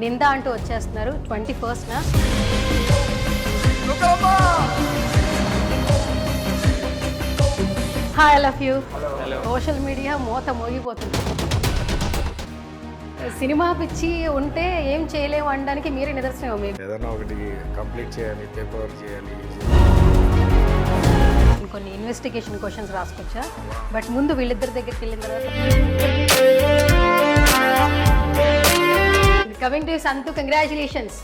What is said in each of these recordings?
నింద అంటూ వచ్చేస్తున్నారు 21st hi I love you. Social media మోత మోగిపోతుంది. సినిమా పిచ్చి ఉంటే ఏం చేయలేము అనడానికి మీరే నిదర్శనం. మేము ఏదైనా ఒకటి కంప్లీట్ చేయాలి, పేపర్ వర్క్ చేయాలి. కొన్ని ఇన్వెస్టిగేషన్ క్వశ్చన్స్ రాసుకొచ్చా, బట్ ముందు వీళ్ళిద్దరి దగ్గరికి వెళ్ళిన తర్వాత కమింగ్ టు సంతు, కంగ్రాచులేషన్స్.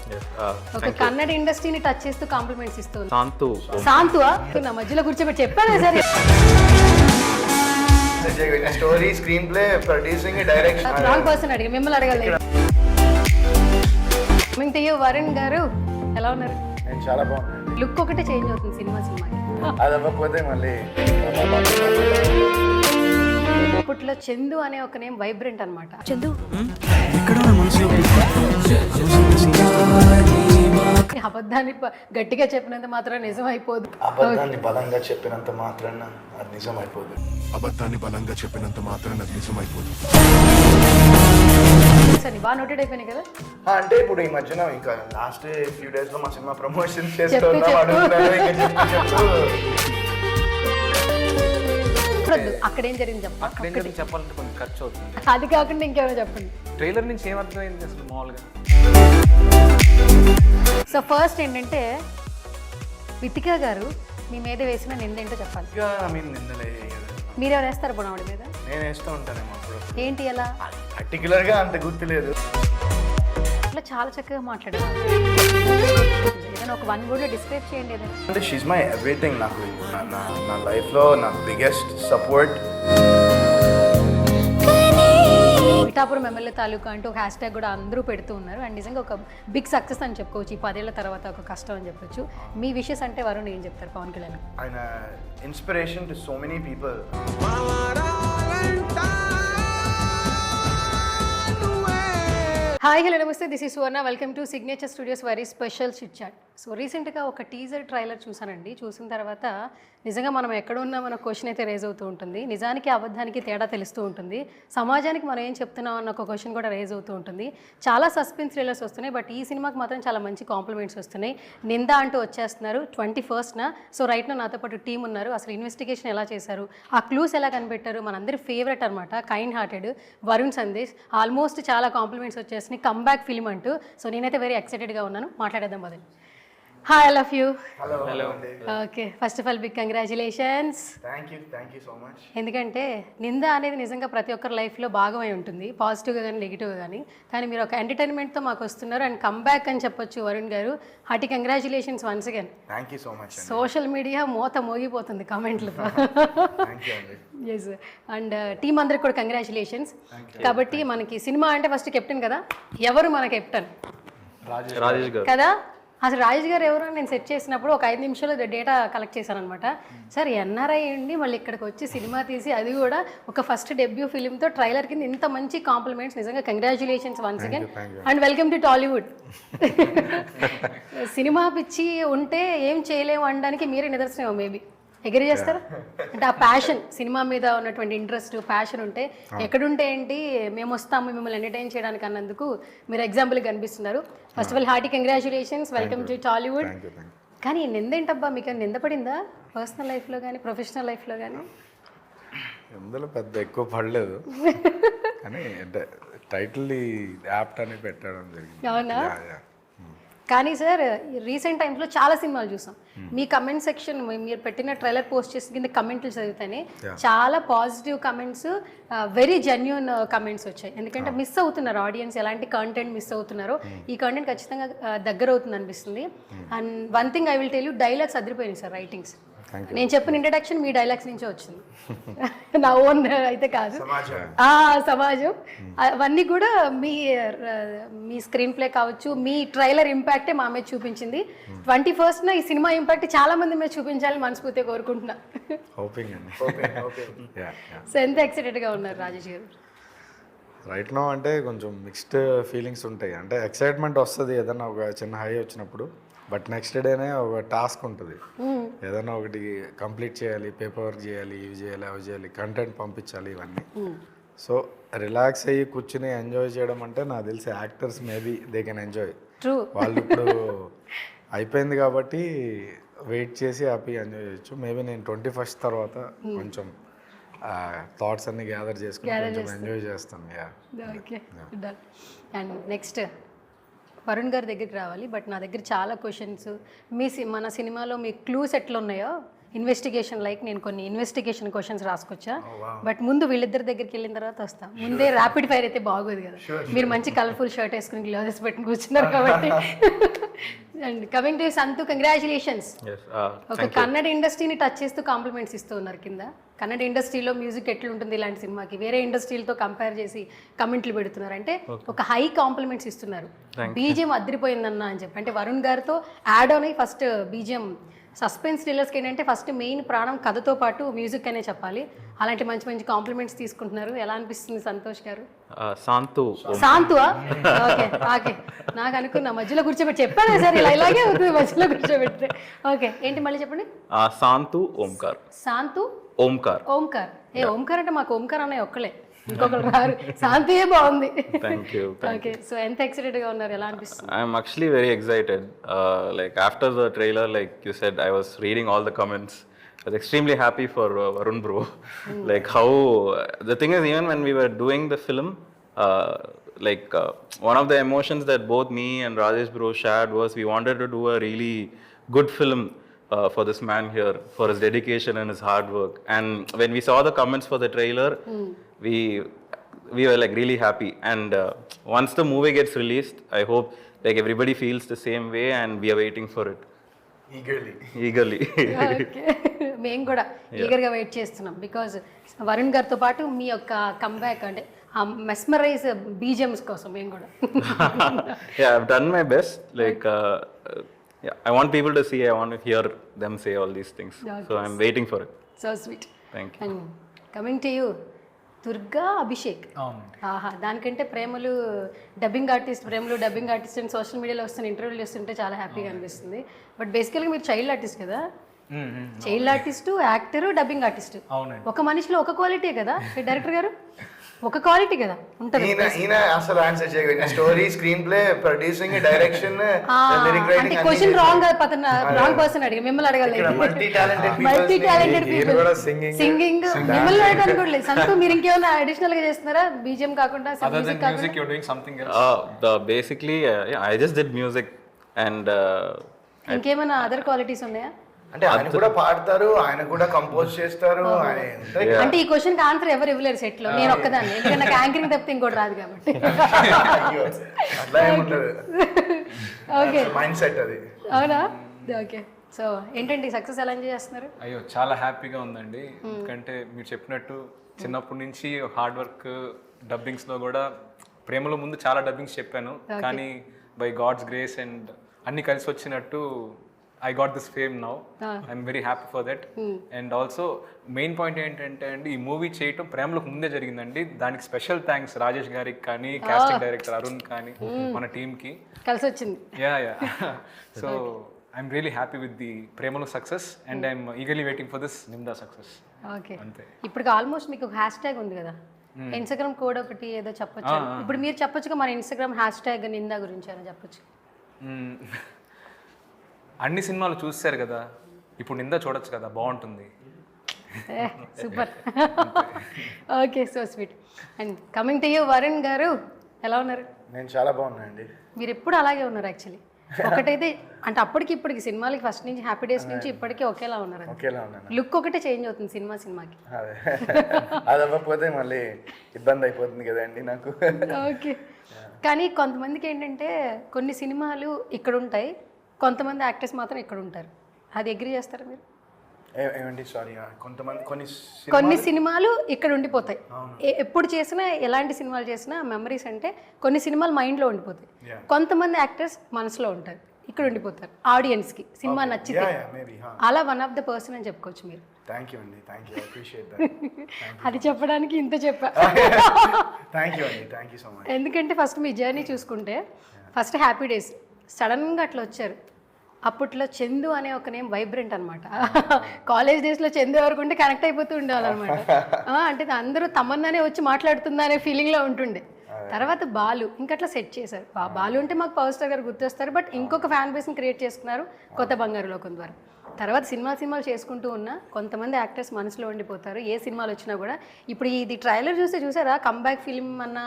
ఒక కన్నడ ఇండస్ట్రీని టచ్ చేస్తూ కాంప్లిమెంట్స్ ఇస్తుంది శాంతు. నా మధ్యలో కూర్చోబెట్టి చెప్పాను సరే. Story, screen play, producing, direction. Wrong person అడిగి మిమ్మల్ని అడగలేదు. కమింగ్ టు యు వరుణ్ గారు, ఎలా ఉన్నారు? నేను చాలా బాగున్నాను. లుక్ ఒకటే చేంజ్ అవుతుంది సినిమాకి. అది అవ్వకపోతే మళ్ళీ అప్పట్లో చందు అనే ఒక నేమ్ వైబ్రెంట్ అనమాట. చందు అబద్ధాన్ని గట్టిగా చెప్పినంత మాత్రం నిజం అయిపోదు. అబద్ధాన్ని బలంగా చెప్పినంత మాత్రాన అది నిజం అయిపోదు. అబద్ధాన్ని బలంగా చెప్పినంత మాత్రాన అది నిజం అయిపోదు. సరే, బాగా నోటెడ్ అయిపోయినాయి కదా. అంటే ఇప్పుడు ఈ మధ్యన ఇంకా లాస్ట్ ఫ్యూ డేస్ లో మా సినిమా ప్రమోషన్ చేస్తున్నాం. అక్కడ ఏం జరిగింది చెప్పాలంటే కొంచెం ఖర్చు అవుతుంది. అది కాకుండా ఇంకేమైనా చెప్పండి. ట్రైలర్ నుంచి ఏమర్థమైంది అసలు మామూలుగా? సో ఫస్ట్ ఏంటంటే వితికా గారు మీ మీద వేసిన నిందేంటో చెప్పాలి. మీరెవరు వేస్తారు బొనవాడి మీద? నేను వేస్తూ ఉంటానేమో అప్పుడు. ఏంటి అలా? పర్టికులర్ గా అంత గుర్తులేదు. అట్లా చాలా చక్కగా మాట్లాడారు. ఏదైనా ఒక వన్ వర్డ్ లో డిస్క్రైబ్ చేయండి ఏదైనా. అంటే షీజ్ మై ఎవ్రీథింగ్. నాకు నా లైఫ్ లో నా బిగ్గెస్ట్ సపోర్ట్. పిఠాపురం ఎమ్మెల్యే తాలూకా అంటూ ఒక హ్యాష్ ట్యాగ్ కూడా అందరూ పెడుతూ ఉన్నారు. అండ్ నిజంగా ఒక బిగ్ సక్సెస్ అని చెప్పుకోవచ్చు. ఈ 10 ఏళ్ల తర్వాత ఒక కష్టం అని చెప్పొచ్చు. మీ విషెస్ అంటే వరుణ్ ఏం చెప్తారు పవన్ కళ్యాణ్? ఆయన inspiration to so many people. Hi hello నమస్తే, this is Suvarna. Welcome to Signature Studios very special chit chat. So రీసెంట్గా ఒక టీజర్ ట్రైలర్ చూసానండి. చూసిన తర్వాత నిజంగా మనం ఎక్కడ ఉన్నా మన క్వశ్చన్ అయితే రేజ్ అవుతూ ఉంటుంది. నిజానికి అబద్ధానికి తేడా తెలుస్తూ ఉంటుంది. సమాజానికి మనం ఏం చెప్తున్నాం అన్న ఒక క్వశ్చన్ కూడా రేజ్ అవుతూ ఉంటుంది. చాలా సస్పెన్స్ థ్రిల్లర్స్ వస్తున్నాయి, బట్ ఈ సినిమాకి మాత్రం చాలా మంచి కాంప్లిమెంట్స్ వస్తున్నాయి. నింద అంటూ వచ్చేస్తున్నారు 21st. సో రైట్ నా నాతో పాటు టీం ఉన్నారు. అసలు ఇన్వెస్టిగేషన్ ఎలా చేశారు, ఆ క్లూస్ ఎలా కనిపెట్టారు, మనందరి ఫేవరెట్ అనమాట, kind hearted Varun Sandesh. Almost చాలా కాంప్లిమెంట్స్ వచ్చేస్తున్నాయి. కమ్బ్యాక్ ఫిల్మ్ అంటూ. సో నేనైతే వెరీ ఎక్సైటెడ్గా ఉన్నాను. మాట్లాడేద్దాం పదండి. Hi I love you. Hello. Okay, first of all big congratulations. Thank you so much. ఎందుకంటే నింద అనేది నిజంగా ప్రతి ఒక్కరి లైఫ్లో భాగమై ఉంటుంది, పాజిటివ్గా కానీ నెగిటివ్గా కానీ. కానీ మీరు ఒక ఎంటర్టైన్మెంట్తో మాకు వస్తున్నారు అండ్ కమ్బ్యాక్ అని చెప్పొచ్చు వరుణ్ గారు. Hearty congratulations once again. Thank you so much. Social media మోత మోగిపోతుంది కామెంట్లతో. ఎస్. అండ్ టీం అందరికి కూడా కంగ్రాచులేషన్స్. కాబట్టి మనకి సినిమా అంటే ఫస్ట్ కెప్టెన్ కదా. ఎవరు మన కెప్టెన్? రాజేష్ గారు కదా. అసలు రాజేష్ గారు ఎవరు నేను సెట్ చేసినప్పుడు ఒక 5 నిమిషాలు డేటా కలెక్ట్ చేశాను అనమాట. సార్ ఎన్ఆర్ఐ అండి, మళ్ళీ ఇక్కడికి వచ్చి సినిమా తీసి, అది కూడా ఒక ఫస్ట్ డెబ్యూ ఫిలింతో ట్రైలర్ కింద ఇంత మంచి కాంప్లిమెంట్స్. నిజంగా congratulations once again and welcome to Tollywood. Cinema పిచ్చి ఉంటే ఏం చేయలేము అనడానికి మీరే నిదర్శనం. మేబీ ఎగ్రీ చేస్తారా? అంటే ఆ ప్యాషన్, సినిమా మీద ఉన్నటువంటి ఇంట్రెస్ట్, ప్యాషన్ ఉంటే ఎక్కడుంటే ఏంటి, మేము వస్తాము మిమ్మల్ని ఎంటర్టైన్ చేయడానికి అన్నందుకు మీరు ఎగ్జాంపుల్గా కనిపిస్తున్నారు. First of all hearty congratulations, welcome to Tollywood. కానీ నిందేంటబ్బా, మీకు నింద పడిందా పర్సనల్ లైఫ్లో కానీ ప్రొఫెషనల్ లైఫ్లో కానీ? ఇందులో పెద్ద ఎక్కువ పడలేదు, కానీ అంటే టైటిల్ యాప్ట్ అని పెట్టడం జరిగింది. అవునా? కానీ సార్ రీసెంట్ టైమ్స్లో చాలా సినిమాలు చూసాం. మీ కమెంట్ సెక్షన్, మీరు పెట్టిన ట్రైలర్ పోస్ట్ చేసిన కింద కమెంట్లు చదివితేనే చాలా positive comments, very genuine comments వచ్చాయి. ఎందుకంటే మిస్ అవుతున్నారు ఆడియన్స్, ఎలాంటి కంటెంట్ మిస్ అవుతున్నారో ఈ కంటెంట్ ఖచ్చితంగా దగ్గర అవుతుంది అనిపిస్తుంది. And one thing I will tell you, dialogues అదిరిపోయినాయి సార్. రైటింగ్స్ నేను చెప్పిన ఇంట్రడక్షన్ మీ డైలాగ్స్ నుంచే వచ్చింది, నా ఓన్ అయితే కాదు. సమాజం అవన్నీ కూడా మీ స్క్రీన్ ప్లే కావచ్చు, మీ ట్రైలర్ ఇంపాక్టే మా మీద చూపించింది. 21st ఈ సినిమా ఇంపాక్ట్ చాలా మంది మీద చూపించాలని మనస్ఫూర్తిగా కోరుకుంటున్నా. సో ఎంత ఎక్సైటెడ్గా ఉన్నారు రాజేష్ గారు? రైట్ నో అంటే కొంచెం మిక్స్డ్ ఫీలింగ్స్ ఉంటాయి. అంటే ఎక్సైట్మెంట్ వస్తుంది ఏదైనా ఒక చిన్న హై వచ్చినప్పుడు, బట్ నెక్స్ట్ డేనే ఒక టాస్క్ ఉంటుంది. ఏదైనా ఒకటి కంప్లీట్ చేయాలి, పేపర్ వర్క్ చేయాలి, ఇవి చేయాలి, అవి చేయాలి, కంటెంట్ పంపించాలి, ఇవన్నీ. సో రిలాక్స్ అయ్యి కూర్చుని ఎంజాయ్ చేయడం అంటే నాకు తెలిసి actors maybe they can enjoy. True. వాళ్ళు ఇప్పుడు అయిపోయింది కాబట్టి వెయిట్ చేసి హ్యాపీ ఎంజాయ్ చేయొచ్చు. మేబీ నేను 21st తర్వాత కొంచెం థాట్స్ అన్ని గ్యాదర్ చేసుకుని కొంచెం ఎంజాయ్ చేస్తాను. Okay done. And next Varun గారి దగ్గరికి రావాలి. బట్ నా దగ్గర చాలా క్వశ్చన్స్ మన సినిమాలో మీ క్లూస్ ఎట్లా ఉన్నాయో ఇన్వెస్టిగేషన్ లైక్ నేను కొన్ని ఇన్వెస్టిగేషన్ క్వశ్చన్స్ రాసుకొచ్చా. బట్ ముందు వీళ్ళిద్దరి దగ్గరికి వెళ్ళిన తర్వాత వస్తా. ముందే ర్యాపిడ్ ఫైర్ అయితే బాగోదు కదా. మీరు మంచి కలర్ఫుల్ షర్ట్ వేసుకుని గ్లౌజెస్ పెట్టుకుని కూర్చున్నారు కాబట్టి. And coming to Santhu, congratulations. ఒక కన్నడ ఇండస్ట్రీని టచ్ చేస్తూ కాంప్లిమెంట్స్ ఇస్తూ ఉన్నారు కింద. కన్నడ ఇండస్ట్రీలో మ్యూజిక్ ఎట్లుంటుంది ఇలాంటి సినిమాకి, వేరే ఇండస్ట్రీలతో కంపేర్ చేసి కమెంట్లు పెడుతున్నారు. అంటే ఒక హై కాంప్లిమెంట్స్ ఇస్తున్నారు. బీజిఎం అదిరిపోయిందన్న అని చెప్పి. అంటే వరుణ్ గారితో యాడ్ ఆన్ అయ్యి ఫస్ట్ బీజిఎం సస్పెన్స్ థ్రిల్లర్స్కి ఏంటంటే ఫస్ట్ మెయిన్ ప్రాణం కథతో పాటు మ్యూజిక్ అనే చెప్పాలి. అలాంటి మంచి మంచి కాంప్లిమెంట్స్ తీసుకుంటున్నారు. ఎలా అనిపిస్తుంది సంతోష్ గారు? శాంతువా? ఓకే ఓకే, నాకు అనుకున్నా మధ్యలో కూర్చోబెట్టి చెప్పాను సార్, ఇలా ఇలాగే అవుతుంది మధ్యలో కూర్చోబెడితే. ఓకే, ఏంటి మళ్ళీ చెప్పండి. శాంతు ఓంకార్. శాంతు ఓంకార్. ఓంకార్. ఓంకార్ అంటే మాకు ఓంకార్ అన్నయ్య ఒక్కలే, ఇంకొకరు రారు. శాంతియే బాగుంది. Thank you. ఓకే, సో ఎంత ఎక్సైటెడ్ గా ఉన్నారు, ఎలా అనిపిస్తుంది? I'm actually very excited. Like after the trailer, like you said, I was reading all the comments. I was extremely happy for Varun bro. Like how the thing is, even when we were doing the film, one of the emotions that both me and Rajesh bro shared was we wanted to do a really good film for this man here, for his dedication and his hard work. And when we saw the comments for the trailer, we were like really happy. And once the movie gets released, I hope like everybody feels the same way, and we are waiting for it eagerly. Okay, మేము కూడా ఈగర్గా wait చేస్తున్నాం. Because Varun గారితో పాటు మీ యొక్క comeback అంటే mesmerise BGMs కోసం మేము కూడా. Yeah, I've done my best. Like yeah, I want people to see, I want to hear them say all these things. So I'm waiting for it. So sweet. Thank you. And coming to you, Durga Abhishek. ఆహా, దానికంటే ప్రేమలు dubbing artist అని social మీడియాలో వస్తున్న ఇంటర్వ్యూలు చేస్తుంటే చాలా హ్యాపీగా అనిపిస్తుంది. బట్ బేసికల్గా మీరు చైల్డ్ ఆర్టిస్ట్ కదా. Child artist, actor, dubbing artist, ఒక మనిషిలో ఒక క్వాలిటీ కదా డైరెక్టర్ గారు, ఒక క్వాలిటీ కదా ఉంటుంది. ఈయన అసలు ఆన్సర్ చేయగలిగిన story, screen play, producing, direction, lyric writing. Question wrong wrong person అడిగి మిమ్మల్ని అడగాలి. మల్టీ టాలెంటెడ్ పీపుల్, సింగింగ్ మిమ్మల్ని అడగడానికి కూడా లేదు. సంతు, మీరు ఇంకేమైనా అడిషనల్ గా చేస్తున్నారా బీజిఎం కాకుండా? Basically, yeah, I just did music and ఇంకేమైనా అదర్ క్వాలిటీస్ ఉన్నాయా? అంటే ఆయన కూడా పాడతారు, ఆయన కూడా కంపోజ్ చేస్తారు. అంటే ఈ క్వశ్చన్ కి ఆన్సర్ ఎవరు ఇవ్వలేరు సెట్ లో, నేను ఒక్కదాన్ని. ఎందుకంటే నాకు యాంకరింగ్ తప్పితే ఇంకోటి రాదు కాబట్టి. అట్లా ఏముంటది, ఓకే, మైండ్ సెట్ అది. అవునా? ఓకే, సో ఏంటండి సక్సెస్ ఎలా ఎంజాయ్ చేస్తున్నారు? అయ్యో, చాలా హ్యాపీగా ఉందండి. ఎందుకంటే మీరు చెప్పినట్టు చిన్నప్పటి నుంచి హార్డ్ వర్క్, డబ్బింగ్స్లో కూడా ప్రేమలో ముందు చాలా డబ్బింగ్స్ చెప్పాను. కానీ బై గాడ్స్ గ్రేస్ అండ్ అన్ని కలిసి వచ్చినట్టు I got this fame now. I'm very happy for that. And also main point ఏంటంటే అండి, ఈ మూవీ చేయటం ప్రేమలకు ముందే జరిగిందండి. దానికి స్పెషల్ థ్యాంక్స్ రాజేష్ గారికి కానీ, కాస్టింగ్ డైరెక్టర్ అరుణ్ కానీ, మన టీమ్కి కలిసి వచ్చింది. Yeah so I'm really happy with the Premalo success and I'm eagerly waiting for this Ninda success. Okay, ఇప్పుడు ఆల్మోస్ట్ మీకు ఒక హ్యాష్ ట్యాగ్ ఉంది కదా, ఇన్స్టాగ్రామ్ కోడ్ ఒకటి ఏదో చెప్పొచ్చు. ఇప్పుడు మీరు చెప్పొచ్చుగా మన ఇన్స్టాగ్రామ్ హ్యాష్ ట్యాగ్ నిందా గురించి అని చెప్పొచ్చు. అన్ని సినిమాలు చూస్తారు కదా, ఇప్పుడు నిందా చూడొచ్చు కదా, బాగుంటుంది. Super. Okay, so sweet. And coming to you Varun గారు, ఎలా ఉన్నారు? నేను చాలా బాగున్నానండి. మీరు ఎప్పుడు అలాగే ఉన్నారు యాక్చువల్లీ. ఒకటైతే అంటే అప్పటికి ఇప్పటికి సినిమాలకి ఫస్ట్ నుంచి హ్యాపీ డేస్ నుంచి ఇప్పటికీ ఒకేలా ఉన్నారు. ఒకేలా ఉన్నాను. లుక్ ఒకటే చేంజ్ అవుతుంది సినిమాకి. అదే, అది అవ్వకపోతే మళ్ళీ ఇబ్బంది అయిపోతుంది కదండి నాకు. ఓకే, కానీ కొంతమందికి ఏంటంటే కొన్ని సినిమాలు ఇక్కడ ఉంటాయి, కొంతమంది యాక్టర్స్ మాత్రం ఇక్కడ ఉంటారు. అది అగ్రీ చేస్తారా మీరు? ఏమండి, సారీ, కొన్ని సినిమాలు ఇక్కడ ఉండిపోతాయి. ఎప్పుడు చేసినా, ఎలాంటి సినిమాలు చేసినా మెమరీస్ అంటే కొన్ని సినిమాలు మైండ్లో ఉండిపోతాయి. కొంతమంది యాక్టర్స్ మనసులో ఉంటారు, ఇక్కడ ఉండిపోతారు ఆడియన్స్కి సినిమా నచ్చితే. అలా వన్ ఆఫ్ ద పర్సన్ అని చెప్పుకోవచ్చు మీరు. థ్యాంక్ యూ అండి, థ్యాంక్ యూ, అప్రిషియేట్ దట్. అది చెప్పడానికి ఇంత చెప్పా. థ్యాంక్ యూ అండి, థ్యాంక్ యూ సో మచ్. ఎందుకంటే ఫస్ట్ మీ జర్నీ చూసుకుంటే ఫస్ట్ హ్యాపీ డేస్ సడన్గా అట్లా వచ్చారు. అప్పట్లో చందు అనే ఒక నేమ్ వైబ్రెంట్ అనమాట. కాలేజ్ డేస్లో చందు ఎవరికి ఉంటే కనెక్ట్ అయిపోతూ ఉండేవాళ్ళనమాట. అంటే అందరూ తమన్నానే వచ్చి మాట్లాడుతుందా అనే ఫీలింగ్లో ఉంటుండే. తర్వాత బాలు ఇంకట్లా సెట్ చేశారు. బాలు అంటే మాకు పవర్ స్టార్ గారు గుర్తొస్తారు, బట్ ఇంకొక ఫ్యాన్ బేస్ని క్రియేట్ చేసుకున్నారు కొత్త బంగారు లోకం ద్వారా. తర్వాత సినిమాలు చేసుకుంటూ ఉన్నా కొంతమంది యాక్టర్స్ మనసులో ఉండిపోతారు ఏ సినిమాలు వచ్చినా కూడా. ఇప్పుడు ఇది ట్రైలర్ చూసారా, కంబ్యాక్ ఫిల్మ్ అన్న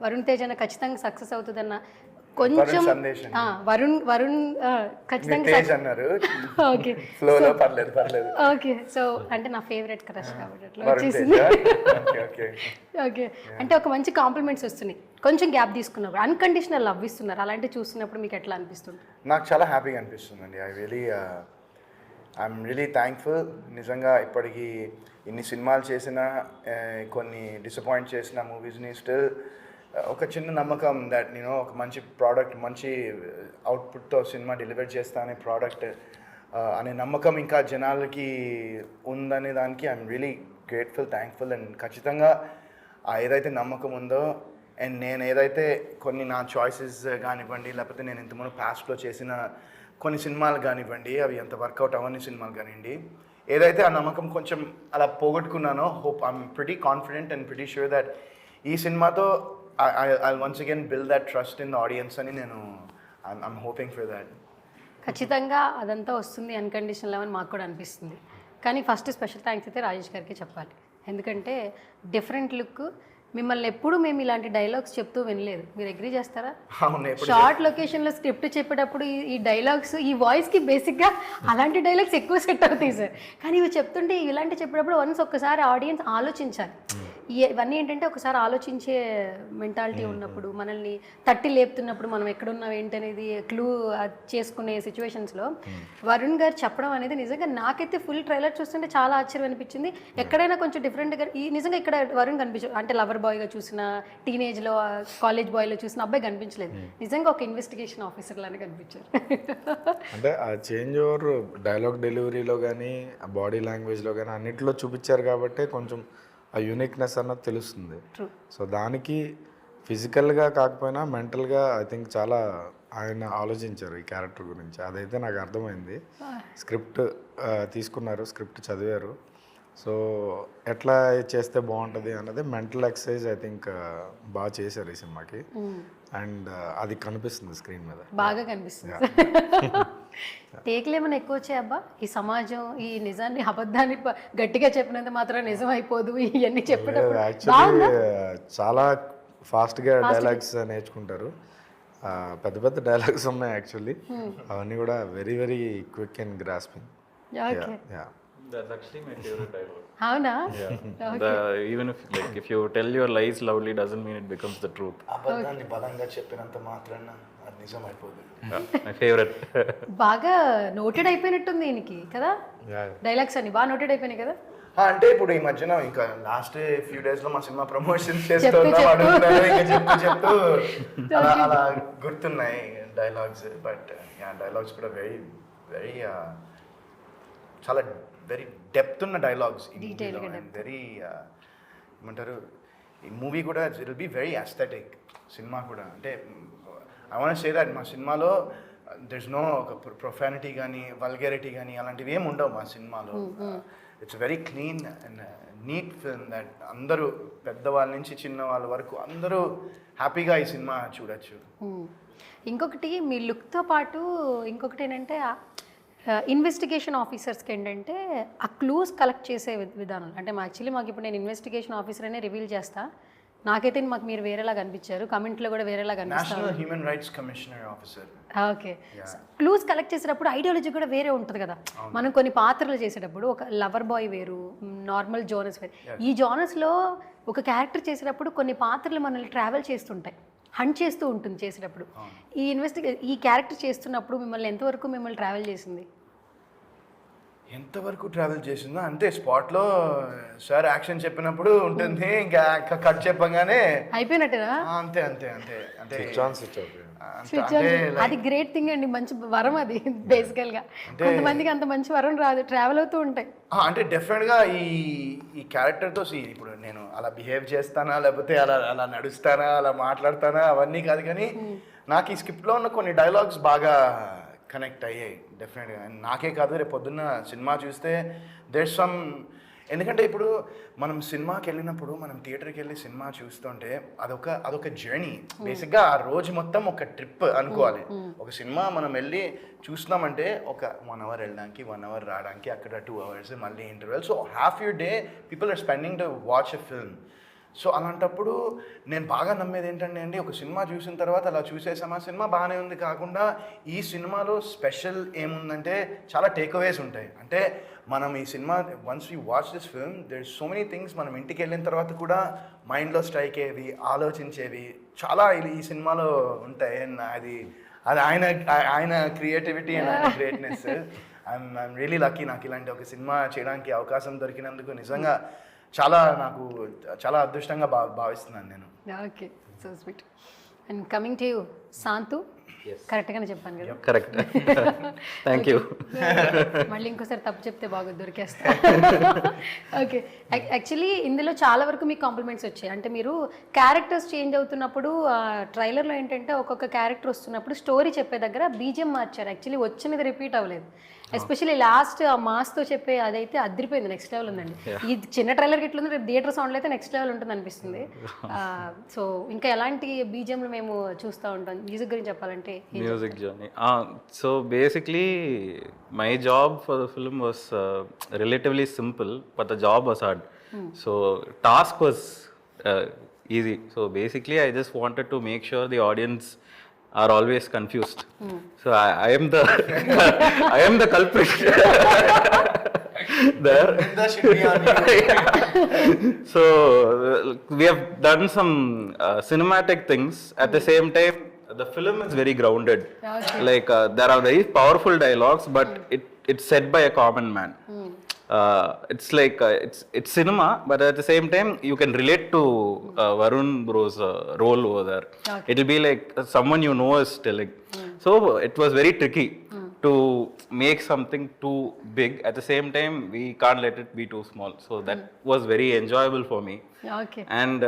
వరుణ్ తేజ్ అన్న ఖచ్చితంగా సక్సెస్ అవుతుందన్న కొంచెం వరుణ్ ఖచ్చితంగా అన్నారు. ఓకే పర్లేదు. ఓకే, సో అంటే నా ఫేవరెట్ క్రష్ కాబట్టి అట్లా వచ్చేసింది. ఓకే, అంటే ఒక మంచి కాంప్లిమెంట్స్ వస్తున్నాయి. కొంచెం గ్యాప్ తీసుకున్నప్పుడు అన్కండిషనల్ లవ్ ఇస్తున్నారు. అలాంటివి చూస్తున్నప్పుడు మీకు ఎట్లా అనిపిస్తుంది? నాకు చాలా హ్యాపీగా అనిపిస్తుందండి. I'm really thankful. నిజంగా ఇప్పటికీ ఇన్ని సినిమాలు చేసినా కొన్ని డిసప్పాయింట్ చేసిన మూవీస్ని స్టిల్ ఒక చిన్న నమ్మకం దట్ నేను ఒక మంచి ప్రోడక్ట్ మంచి అవుట్పుట్తో సినిమా డెలివర్ చేస్తా అనే ప్రోడక్ట్ అనే నమ్మకం ఇంకా జనాలకి ఉందనే దానికి I'm really grateful, thankful. And ఖచ్చితంగా ఏదైతే నమ్మకం ఉందో అండ్ నేను ఏదైతే కొన్ని నా చాయిసెస్ కానివ్వండి, లేకపోతే నేను ఇంతకుముందు పాస్ట్లో చేసిన కొన్ని సినిమాలు కానివ్వండి, అవి ఎంత వర్కౌట్ అవన్నీ సినిమాలు కానివ్వండి, ఏదైతే ఆ నమ్మకం కొంచెం అలా పోగొట్టుకున్నానో I'm pretty confident and pretty sure that ఈ సినిమాతో I'll once again build that trust in the audience అని నేను I'm hoping for that. ఖచ్చితంగా అదంతా వస్తుంది అన్కండిషనల్ అని మాకు కూడా అనిపిస్తుంది. కానీ ఫస్ట్ స్పెషల్ థ్యాంక్స్ అయితే రాజేష్ గారికి చెప్పాలి. ఎందుకంటే డిఫరెంట్ లుక్, మిమ్మల్ని ఎప్పుడు మేము ఇలాంటి డైలాగ్స్ చెప్తూ వినలేదు. మీరు అగ్రీ చేస్తారా? షార్ట్ లొకేషన్లో స్క్రిప్ట్ చెప్పేటప్పుడు ఈ డైలాగ్స్, ఈ వాయిస్కి బేసిక్గా అలాంటి డైలాగ్స్ ఎక్కువ సెట్ అవుతాయి సార్. కానీ ఇవి చెప్తుంటే ఇలాంటి చెప్పేటప్పుడు వన్స్ ఒక్కసారి ఆడియన్స్ ఆలోచించాలి. ఇవన్నీ ఏంటంటే ఒకసారి ఆలోచించే మెంటాలిటీ ఉన్నప్పుడు, మనల్ని తట్టి లేపుతున్నప్పుడు మనం ఎక్కడున్నాం ఏంటనేది క్లూ చేసుకునే సిచ్యువేషన్స్లో వరుణ్ గారు చెప్పడం అనేది నిజంగా నాకైతే ఫుల్ ట్రైలర్ చూస్తుంటే చాలా ఆశ్చర్యం అనిపించింది. ఎక్కడైనా కొంచెం డిఫరెంట్గా నిజంగా ఇక్కడ వరుణ్ కనిపించదు. అంటే లవర్ బాయ్గా చూసిన, టీనేజ్లో కాలేజ్ బాయ్లో చూసిన అబ్బాయి కనిపించలేదు. నిజంగా ఒక ఇన్వెస్టిగేషన్ ఆఫీసర్ లానే కనిపించారు. అంటే ఆ చేంజ్ ఓవర్ డైలాగ్ డెలివరీలో కానీ బాడీ లాంగ్వేజ్లో కానీ అన్నింటిలో చూపించారు కాబట్టి కొంచెం ఆ యూనిక్నెస్ అన్నది తెలుస్తుంది. సో దానికి ఫిజికల్గా కాకపోయినా మెంటల్గా ఐ థింక్ చాలా ఆయన ఆలోచించారు ఈ క్యారెక్టర్ గురించి. అదైతే నాకు అర్థమైంది. స్క్రిప్ట్ తీసుకున్నారు, స్క్రిప్ట్ చదివారు. సో ఎట్లా చేస్తే బాగుంటుంది అన్నది మెంటల్ ఎక్సర్సైజ్ ఐ థింక్ బాగా చేశారు ఈ సినిమాకి. అండ్ అది కనిపిస్తుంది స్క్రీన్ మీద, బాగా కనిపిస్తుంది. టేక్లు ఏమైనా ఎక్కువ వచ్చాయి అబ్బా? ఈ సమాజం ఈ నిజాన్ని అబద్ధాన్ని గట్టిగా చెప్పినంత మాత్రం నిజం అయిపోదు ఇవన్నీ చెప్పేటప్పుడు. యాక్చువల్లీ చాలా ఫాస్ట్గా డైలాగ్స్ నేర్చుకుంటారు. పెద్ద పెద్ద డైలాగ్స్ ఉన్నాయి యాక్చువల్లీ. అవన్నీ కూడా very very quick and grasping. That's actually my favorite dialogue. అవునా? Even if you tell your lies loudly doesn't mean it becomes the truth. అబద్ధాన్ని బలంగా చెప్పినంత మాత్రాన అది నిజం అయిపోదు. My favorite. బాగా నోటెడ్ అయిపోయినట్టుంది దీనికి కదా డైలాగ్స్ అన్ని, బాగా నోటెడ్ అయిపోయినాయి కదా. అంటే ఇప్పుడు ఈ మధ్యన ఇంకా లాస్ట్ ఫ్యూ డేస్ లో మా సినిమా ప్రమోషన్స్ చేస్తున్నాం, అడుగుతున్నాను ఇంకా చెప్తూ అలా గుర్తున్నాయి డైలాగ్స్. బట్ డైలాగ్స్ కూడా వెరీ వెరీ చాలా వెరీ డెప్త్ ఉన్న డైలాగ్స్, వెరీ ఏమంటారు ఈ మూవీ కూడా it will be very aesthetic cinema కూడా. అంటే ఐ వాంట్ సే దట్ మా సినిమాలో దెర్స్ నో ఒక ప్రొఫానిటీ కానీ వల్గారిటీ కానీ అలాంటివి ఏమి ఉండవు మా సినిమాలో. It's very clean and neat film that అందరూ పెద్దవాళ్ళ నుంచి చిన్న వాళ్ళ వరకు అందరూ హ్యాపీగా ఈ సినిమా చూడొచ్చు. ఇంకొకటి మీ లుక్తో పాటు ఇంకొకటి ఏంటంటే ఇన్వెస్టిగేషన్ ఆఫీసర్స్కి ఏంటంటే ఆ క్లూస్ కలెక్ట్ చేసే విధానం. అంటే మాకు ఇప్పుడు నేను ఇన్వెస్టిగేషన్ ఆఫీసర్ అనే రివీల్ చేస్తా, నాకైతే మాకు మీరు వేరేలా కనిపించారు, కమెంట్లో కూడా వేరేలా కనిపిస్తారు. National human rights commissioner officer. Okay, clues collect చేసేటప్పుడు ఐడియాలజీ కూడా వేరే ఉంటుంది కదా. మనం కొన్ని పాత్రలు చేసేటప్పుడు ఒక లవర్ బాయ్ వేరు, నార్మల్ జోనస్ వేరు. ఈ జోనస్లో ఒక క్యారెక్టర్ చేసేటప్పుడు కొన్ని పాత్రలు మనల్ని ట్రావెల్ చేస్తుంటాయి, హంట్ చేస్తూ ఉంటుంది చేసేటప్పుడు. ఈ క్యారెక్టర్ చేస్తున్నప్పుడు మిమ్మల్ని ట్రావెల్ చేసింది? ఎంతవరకు ట్రావెల్ చేసిందో అంతే. స్పాట్లో సార్ యాక్షన్ చెప్పినప్పుడు ఉంటుంది, ఇంకా కట్ చెప్పగానే అయిపోయినట్టేనా? అంతే అంతే అంతే అంటే అది గ్రేట్ థింగ్ అండి, మంచి వరం అది. బేసికల్గా కొంతమందికి అంత మంచి వరం రాదు, ట్రావెల్ అవుతూ ఉంటాయి. అంటే డెఫినెట్గా ఈ క్యారెక్టర్తో ఇప్పుడు నేను అలా బిహేవ్ చేస్తానా, లేకపోతే అలా నడుస్తానా, అలా మాట్లాడతానా, అవన్నీ కాదు. కానీ నాకు ఈ స్క్రిప్ట్లో ఉన్న కొన్ని డైలాగ్స్ బాగా కనెక్ట్ అయ్యాయి డెఫినెట్గా. అండ్ నాకే కాదు, రేపు పొద్దున్న సినిమా చూస్తే దేర్ సమ్, ఎందుకంటే ఇప్పుడు మనం సినిమాకి వెళ్ళినప్పుడు, మనం థియేటర్కి వెళ్ళి సినిమా చూస్తుంటే అదొక జర్నీ బేసిక్గా. ఆ రోజు మొత్తం ఒక ట్రిప్ అనుకోవాలి. ఒక సినిమా మనం వెళ్ళి చూస్తున్నామంటే ఒక 1 hour వెళ్ళడానికి, 1 hour రావడానికి, అక్కడ 2 hours మళ్ళీ interval. So half your day people are spending to watch a film. సో అలాంటప్పుడు నేను బాగా నమ్మేది ఏంటంటే అండి, ఒక సినిమా చూసిన తర్వాత అలా చూసేసామా, సినిమా బాగానే ఉంది కాకుండా ఈ సినిమాలో స్పెషల్ ఏముందంటే చాలా టేక్అవేస్ ఉంటాయి. అంటే మనం ఈ cinema once you watch this film, there so many things మనం ఇంటికి వెళ్ళిన తర్వాత కూడా మైండ్లో స్ట్రైక్ అయ్యేవి, ఆలోచించేవి చాలా ఈ సినిమాలో ఉంటాయి. అది ఆయన క్రియేటివిటీ అండ్ ఆయన గ్రేట్నెస్. ఐఎమ్ రియలీ లక్కీ నాకు ఇలాంటి ఒక సినిమా చేయడానికి అవకాశం దొరికినందుకు నిజంగా నాకు చాలా అదృష్టంగా భావిస్తున్నాను నేను. Okay, so sweet. And coming to you Santhu, కరెక్ట్గానే చెప్పాను కదా? కరెక్ట్. Thank you. మళ్ళీ ఇంకోసారి తప్పు చెప్తే బాగా దొరికేస్తా. ఓకే, యాక్చువల్లీ ఇందులో చాలా వరకు మీకు కాంప్లిమెంట్స్ వచ్చాయి. అంటే మీరు క్యారెక్టర్స్ చేంజ్ అవుతున్నప్పుడు ట్రైలర్లో ఏంటంటే ఒక్కొక్క క్యారెక్టర్ వస్తున్నప్పుడు స్టోరీ చెప్పే దగ్గర బీజిఎం మార్చారు. యాక్చువల్లీ వచ్చినది రిపీట్ అవ్వలేదు. ఎస్పెషల్లీ లాస్ట్ ఆ మాస్తో చెప్పే అదైతే అదిరిపోయింది, నెక్స్ట్ లెవెల్ ఉందండి. ఈ చిన్న ట్రైలర్కి ఎట్లుంది, రేపు థియేటర్ సౌండ్లో అయితే నెక్స్ట్ లెవెల్ ఉంటుంది అనిపిస్తుంది. సో ఇంకా ఎలాంటి బీజిఎంలు మేము చూస్తూ ఉంటాం? మ్యూజిక్ గురించి చెప్పాలంటే Music journey. So basically, my job for the film was relatively simple, but the job was hard. So task was easy. So basically, I just wanted to make sure the audience are always confused. So I am the I am the culprit. There. So we have done some cinematic things. At the same time, the film is very grounded. Like there are very powerful dialogues, but it's said by a common man. It's like it's cinema, but at the same time you can relate to Varun bro's role over there. It will be like someone you know is telling. So it was very tricky to make something too big. At the same time, we can't let it be too small. So that was very enjoyable for me. Okay. And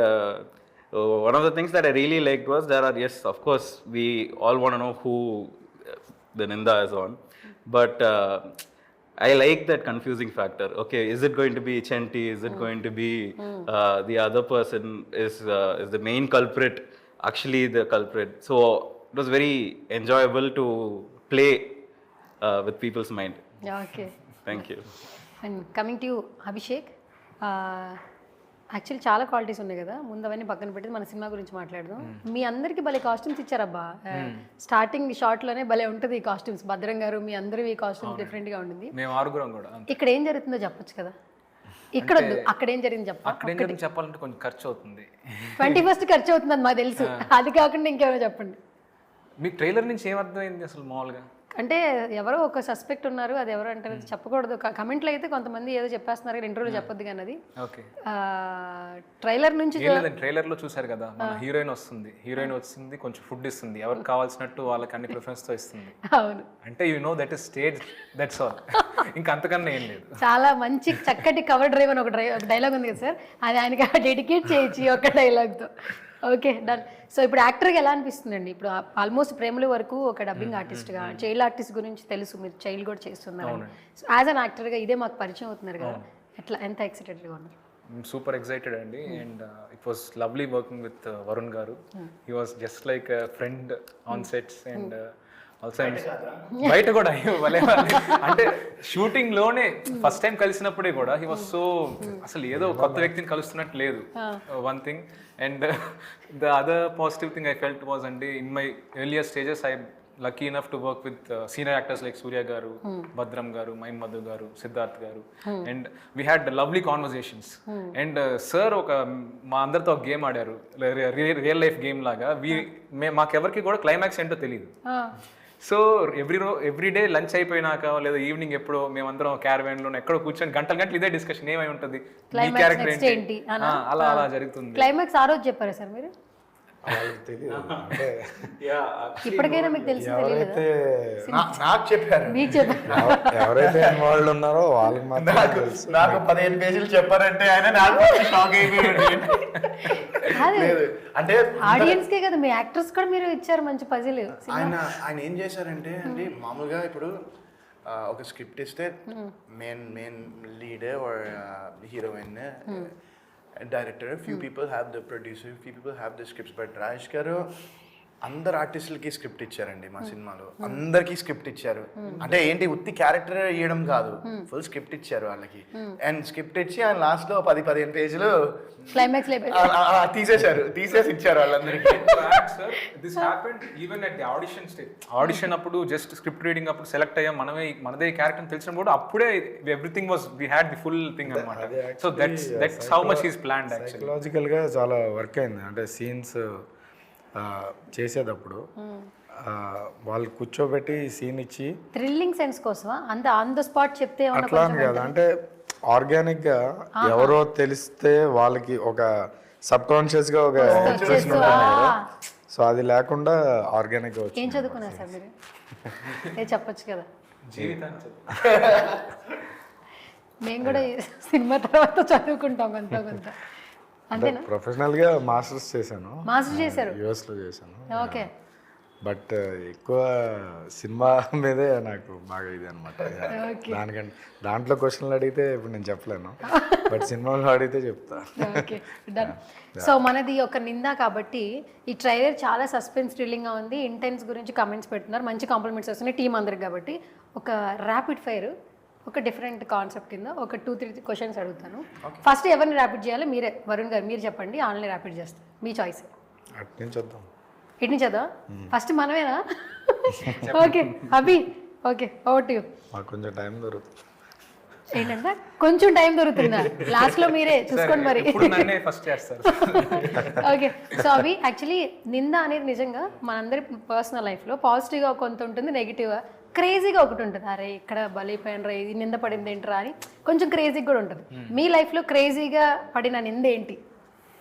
one of the things that I really liked was yes, of course, we all want to know who the Ninda is on, but I like that confusing factor. Okay, is it going to be Chenti? Is it going to be the other person? Is the main culprit actually the culprit? So it was very enjoyable to play with people's mind. Okay, Thank you. And coming to you Abhishek, actually చాలా qualities ఉన్నాయి కదా, ముందు అవన్నీ పక్కన పెట్టి మన cinema గురించి మాట్లాడదాం. మీ అందరికి భలే కాస్ట్యూమ్స్ ఇచ్చారబ్బా. స్టార్టింగ్ షార్ట్లోనే భలే ఉంటుంది ఈ కాస్ట్యూమ్స్. భద్రం గారు, మీ అందరూ ఈ కాస్ట్యూమ్స్ డిఫరెంట్గా ఉంటుంది. మేము 6 కూడా. ఇక్కడ ఏం జరుగుతుందో చెప్పొచ్చు కదా? ఇక్కడ అక్కడ ఏం జరిగింది చెప్ప. అక్కడ ఏం జరిగింది చెప్పాలంటే కొంచెం ఖర్చు అవుతుంది. 21st ఖర్చు అవుతుంది, అది మాకు తెలుసు. అది కాకుండా ఇంకేమైనా చెప్పండి. మీకు ట్రైలర్ నుంచి ఏం అర్థమైంది అసలు మామూలుగా? అంటే ఎవరో ఒక సస్పెక్ట్ ఉన్నారు, అది ఎవరు అంటే చెప్పకూడదు. కమెంట్లో అయితే కొంతమంది ఏదో చెప్పేస్తున్నారు కానీ ఇంటర్వ్యూలో చెప్పొద్దు కానీ అది. ఓకే, ట్రైలర్ నుంచి ట్రైలర్లో చూసారు కదా, మన హీరోయిన్ వస్తుంది, కొంచెం ఫుడ్ ఇస్తుంది, ఎవరికి కావాల్సినట్టు వాళ్ళకి అన్ని ప్రిఫరెన్స్తో ఇస్తుంది. అవును, అంటే you know that is stage, that's all. ఇంకా అంతకన్నా ఏం లేదు. చాలా మంచి చక్కటి కవర్ డ్రైవ్ అని ఒక డైలాగ్ ఉంది కదా సార్, అది ఆయనకి డెడికేట్ చేయొచ్చు ఈ ఒక్క డైలాగ్తో. Okay, done. సో ఇప్పుడు యాక్టర్గా ఎలా అనిపిస్తుందండి? ఇప్పుడు ఆల్మోస్ట్ ప్రేమల వరకు ఒక డబ్బింగ్ ఆర్టిస్ట్గా, చైల్డ్ ఆర్టిస్ట్ గురించి తెలుసు, మీరు చైల్డ్ కూడా చేస్తున్నారు. సో యాజ్ అన్ యాక్టర్గా ఇదే మాకు పరిచయం అవుతున్నారు కదా, ఎట్లా, ఎంత ఎక్సైటెడ్గా ఉన్నారు? సూపర్ ఎక్సైటెడ్ అండి. And it was lovely working with Varun garu. He was just like friend on sets and also బయట కూడా అంటే షూటింగ్ లోనే ఫస్ట్ టైం కలిసినప్పుడే కూడా హీ వాస్ సో, అసలు ఏదో కొత్త వ్యక్తిని కలుస్తున్నట్టు లేదు, one thing. And the other positive thing I felt was అండి, in my earlier stages I lucky enough to work with senior actors like Surya Garu, Badram Garu, Maim Madhu Garu, Siddharth Garu, and we had lovely conversations. And sir oka ma andartho oka game aadaru, real life game laga. Maaku evarki kuda climax ento teliyadu. So every day lunch అయిపోయినాక లేదా evening ఎప్పుడో మేమందరం క్యారవాన్లో ఎక్కడో కూర్చొని గంటలు ఇదే discussion ఏమై ఉంటుంది, క్యారెక్టర్ ఏంటి, అలా జరుగుతుంది. క్లైమాక్స్ ఆ రోజు చెప్పారా సార్ మీరు? వాళ్ళకి తెలియదు అంటే ఇప్పటికైనా మీకు తెలిసి తెలియదు ఎవరైతే నాకు చెప్పారు. మీకు చెప్పారు. ఎవరైతే ఇన్వాల్వ్ ఉన్నారో వాళ్ళకి మాత్రం తెలుసు. నాకు 15 పేజీలు చెప్పారంటే ఆయన నాకు షాక్ అయిపోయాడు. అంటే ఆడియన్స్ కే కదా, మీ యాక్టర్స్ కూడా మీరు ఇచ్చారు మంచి పజిల్. ఆయన ఏం చేశారంటే అండి, మామూలుగా ఇప్పుడు ఒక స్క్రిప్ట్ ఇస్తే main lead are heroine, director, few people have the producer, few people have the scripts. But Rajesh గారు అందరు ఆర్టిస్టులకి స్క్రిప్ట్ ఇచ్చారండి మా సినిమాలో. అందరికి స్క్రిప్ట్ ఇచ్చారు. అంటే ఏంటి, ఉత్తి క్యారెక్టర్ ఇవ్వడం కాదు, ఫుల్ స్క్రిప్ట్ ఇచ్చారు వాళ్ళకి. అండ్ స్క్రిప్ట్ ఇచ్చి ఆయన లాస్ట్ లో 10-15 పేజీలు క్లైమాక్స్ తీసేసి ఇచ్చారు వాళ్ళందరికీ. This happened even at the audition stage. Audition అప్పుడు జస్ట్ స్క్రిప్ట్ రీడింగ్ అప్పుడు సెలెక్ట్ అయ్యాం, మనదే క్యారెక్టర్ తెలిసినప్పుడు అప్పుడే everything was we had the full thing అన్నమాట. So that's how much is planned actually. సైకలాజికల్గా చాలా వర్క్ అయింది. అంటే సీన్స్ చేసేటప్పుడు వాళ్ళు కూర్చోబెట్టి సీన్ ఇచ్చి థ్రిల్లింగ్ సెన్స్ కోసమా అంత ఆన్ ద స్పాట్ చెప్తే అట్లా అని కాదు, అంటే ఆర్గానిక్గా ఎవరో తెలిస్తే వాళ్ళకి ఒక సబ్ కాన్షియస్ గా ఒక ఇంట్రెస్ట్ ఉంటుంది కదా, సో అది లేకుండా ఆర్గానిక్ గా ఏం చదువుకున్నారు సార్ మీరు? చెప్పొచ్చు కదా. జీవితాన్ని మేము కూడా సినిమా తర్వాత చదువుకుంటాం కొంత అంతేనా? ప్రొఫెషనల్ గా మాస్టర్స్ చేశాను. మాస్టర్ చేశారు? యుఎస్ లో చేశాను. ఓకే. బట్ ఎక్కువ సినిమా మీదే నాకు బాగా ఇది అనమాట. దానికంటే దాంట్లో క్వశ్చన్లు అడిగితే ఇప్పుడు నేను చెప్పలేను, బట్ సినిమాలో అడిగితే చెప్తా. Okay, done. సో మనది ఒక నింద కాబట్టి ఈ ట్రైలర్ చాలా సస్పెన్స్ థ్రిల్లింగ్గా ఉంది. ఇంటెన్స్ గురించి కామెంట్స్ పెడుతున్నారు, మంచి కాంప్లిమెంట్స్ వస్తున్నాయి టీం అందరికి. కాబట్టి ఒక ర్యాపిడ్ ఫైర్, ఒక డిఫరెంట్ కాన్సెప్ట్ కింద ఒక 2-3 క్వశ్చన్స్ అడుగుతాను. ఫస్ట్ ఎవరిని ర్యాపిడ్ చేయాలి? మీరే, వరుణ్ గారు మీరు చెప్పండి. ఆన్లైన్ ర్యాపిడ్ చేస్తాం, మీ చాయిస్. అటు నుంచి వద్దాం. ఇటు నుంచి చదువు ఫస్ట్ మనమేనా? Okay Abhi, okay over to you. మాకు కొంచెం టైం దొరుకుతుంది. ఏంటంటే కొంచెం టైం దొరుకుతుందా? లాస్ట్ లో మీరే చూసుకోండి మరి. ఫస్ట్ చేస్తారు. ఓకే, సో అవి యాక్చువల్లీ నింద అనేది నిజంగా మనందరి పర్సనల్ లైఫ్లో పాజిటివ్గా కొంత ఉంటుంది, నెగిటివ్గా క్రేజీగా ఒకటి ఉంటుంది. అరే ఇక్కడ బలైపోయినరా, ఇది నింద పడింది ఏంట్రా అని కొంచెం క్రేజీగా కూడా ఉంటుంది. మీ లైఫ్లో క్రేజీగా పడిన నింద ఏంటి?